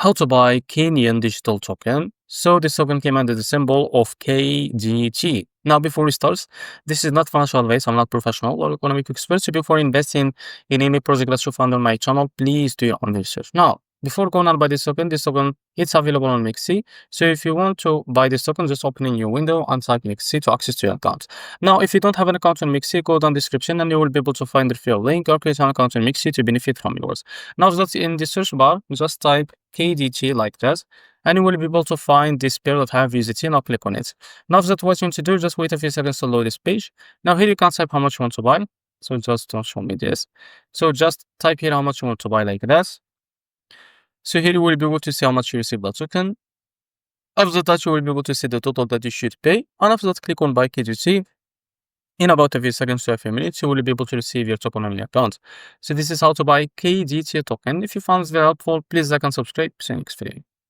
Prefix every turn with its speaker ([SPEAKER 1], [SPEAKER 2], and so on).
[SPEAKER 1] How to buy Kenyan digital token. So this token came under the symbol of KDT. Now, before we start, this is not financial advice. I'm not professional or economic expert. So before investing in any project that you found on my channel, please do your own research. Now, before going on buy this token it's available on Mexc. So if you want to buy this token, just open a new window and type Mexc to access to your account. Now, if you don't have an account on Mexc, go down the description and you will be able to find the referral link or create an account on Mexc to benefit from yours. Now, that's in the search bar, just type KDT like that, and you will be able to find this pair that have USDT. Now click on it. Now that's what you want to do, just wait a few seconds to load this page. Now here you can type how much you want to buy. So just don't show me this. So just type here how much you want to buy like that. So here you will be able to see how much you receive that token. After that, you will be able to see the total that you should pay. And after that, click on buy KDT. In about a few seconds to a few minutes, you will be able to receive your token on your account. So this is how to buy KDT token. If you found this very helpful, please like and subscribe. See you next video.